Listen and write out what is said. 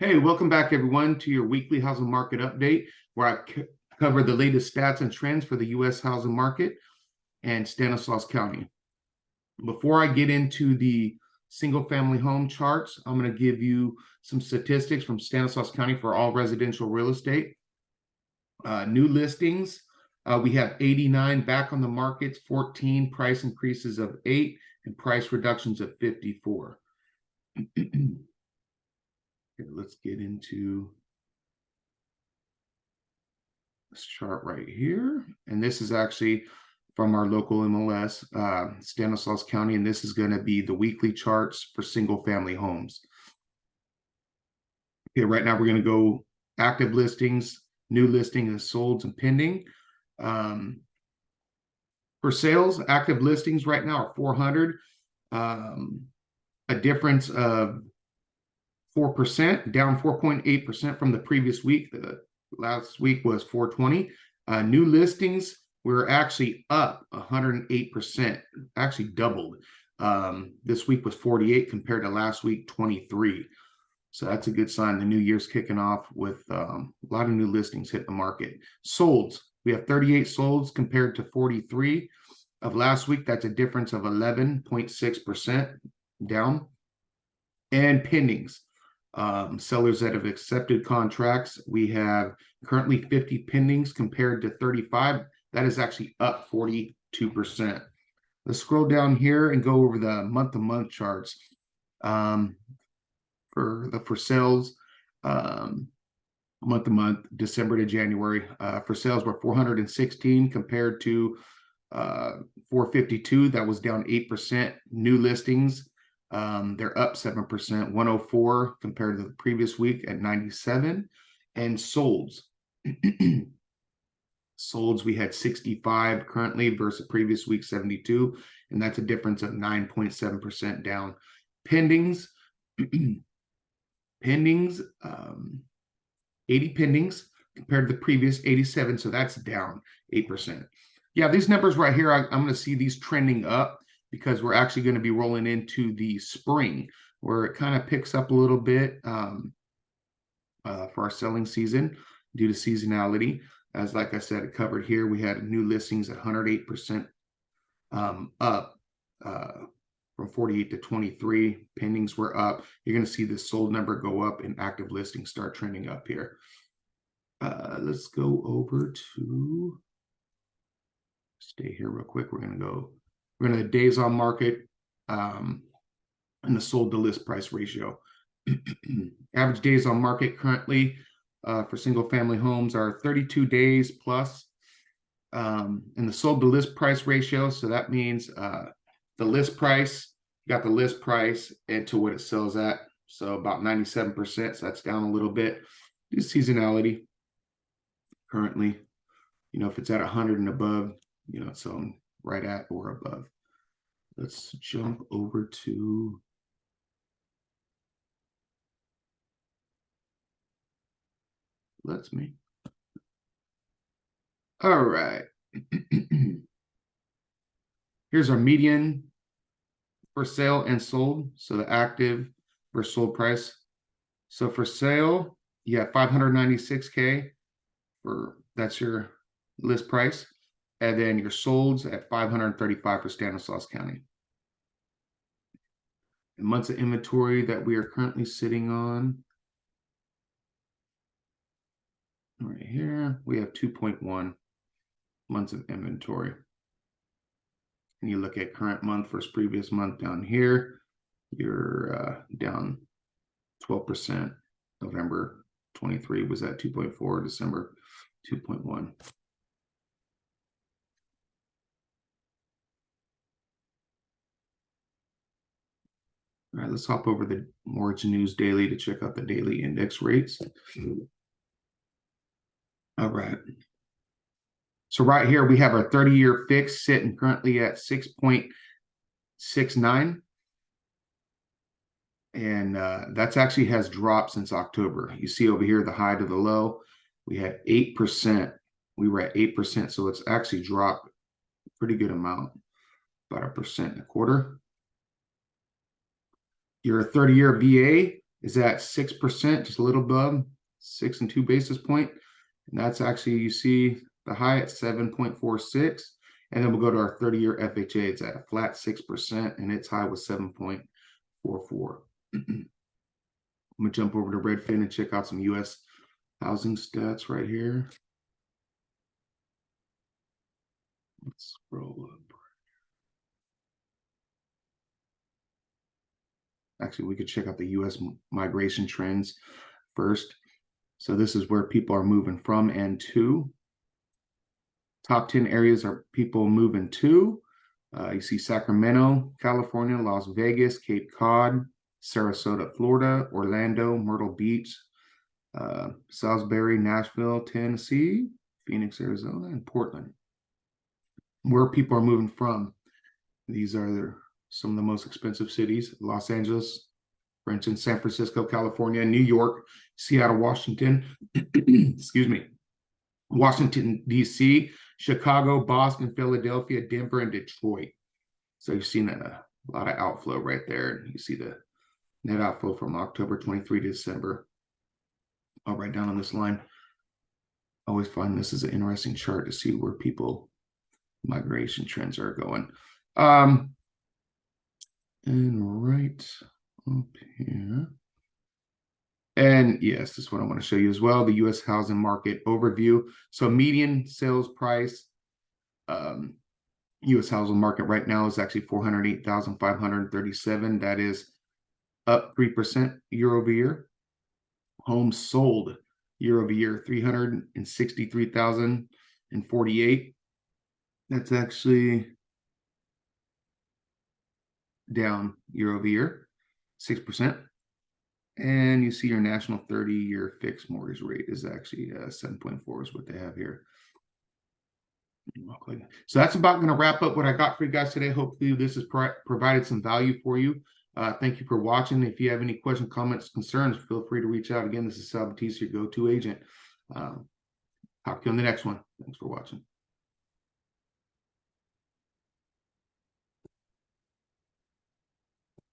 Hey, welcome back everyone to your weekly housing market update, where I cover the latest stats and trends for the U.S. housing market and Stanislaus County. Before I get into the single family home charts, I'm going to give you some statistics from Stanislaus County for all residential real estate. New listings, we have 89 back on the market, 14 price increases of 8, and price reductions of 54. Let's get into this chart right here. And this is actually from our local MLS, Stanislaus County, and this is going to be the weekly charts for single family homes. Okay, right now we're going to go active listings, new listings, and solds and pending. For sales, active listings right now are 400, a difference of 4%, down 4.8% from the previous week. The last week was 420. New listings, we're actually up 108%, actually doubled. This week was 48 compared to last week, 23. So that's a good sign. The new year's kicking off with a lot of new listings hit the market. Solds, we have 38 solds compared to 43 of last week. That's a difference of 11.6% down. And pendings. Sellers that have accepted contracts, we have currently 50 pendings compared to 35. That is actually up 42%. Let's scroll down here and go over the month-to-month charts. For sales, month-to-month, December to January, for sales were 416 compared to 452. That was down 8%. New listings, they're up 7%, 104 compared to the previous week at 97. And solds. Solds, we had 65 currently versus previous week 72, and that's a difference of 9.7% down. Pendings, 80 pendings compared to the previous 87, so that's down 8%. Yeah, these numbers right here, I'm going to see these trending up, because we're actually going to be rolling into the spring, where it kind of picks up a little bit for our selling season due to seasonality. As like I said, it covered here, we had new listings at 108% up from 48 to 23. Pendings were up. You're going to see the sold number go up and active listings start trending up here. Let's go over to, stay here real quick. We're going to days on market and the sold to list price ratio. Average days on market currently for single family homes are 32 days plus. And the sold to list price ratio, so that means the list price, you got the list price and to what it sells at. So about 97%, so that's down a little bit. Due to seasonality currently, if it's at 100 and above, it's selling right at or above. Let's jump over to all right. Here's our median for sale and sold. So the active versus sold price. So for sale, you have 596K that's your list price. And then your solds at 535 for Stanislaus County. And months of inventory that we are currently sitting on. Right here, we have 2.1 months of inventory. And you look at current month versus previous month down here, you're down 12%. November 23 was at 2.4, December 2.1. All right, let's hop over the Mortgage News Daily to check out the daily index rates. All right. So right here, we have our 30-year fix sitting currently at 6.69. And that's actually has dropped since October. You see over here, the high to the low, we had 8%. We were at 8%, so it's actually dropped a pretty good amount, about 1.25%. Your 30-year VA is at 6%, just a little above 6 2 basis point. And that's actually, you see the high at 7.46. And then we'll go to our 30-year FHA. It's at a flat 6%, and its high was 7.44. I'm gonna jump over to Redfin and check out some U.S. housing stats right here. Let's scroll up. Actually, we could check out the U.S. migration trends first. So this is where people are moving from and to. Top 10 areas are people moving to. You see Sacramento, California, Las Vegas, Cape Cod, Sarasota, Florida, Orlando, Myrtle Beach, Salisbury, Nashville, Tennessee, Phoenix, Arizona, and Portland. Where people are moving from. These are some of the most expensive cities: Los Angeles, for instance, San Francisco, California, New York, Seattle, Washington, excuse me, Washington, D.C., Chicago, Boston, Philadelphia, Denver, and Detroit. So you've seen a lot of outflow right there. You see the net outflow from October 23 to December. I'll write down on this line. I always find this is an interesting chart to see where people migration trends are going. And right up here. And yes, this is what I want to show you as well, the U.S. housing market overview. So median sales price, U.S. housing market right now is actually 408,537. That is up 3% year over year. Homes sold year over year, 363,048. That's actually down year over year, 6%. And you see your national 30-year fixed mortgage rate is actually 7.4 is what they have here. So that's about going to wrap up what I got for you guys today. Hopefully this has provided some value for you. Thank you for watching. If you have any questions, comments, concerns, feel free to reach out. Again, this is Sal Batista, your go-to agent. Talk to you on the next one. Thanks for watching.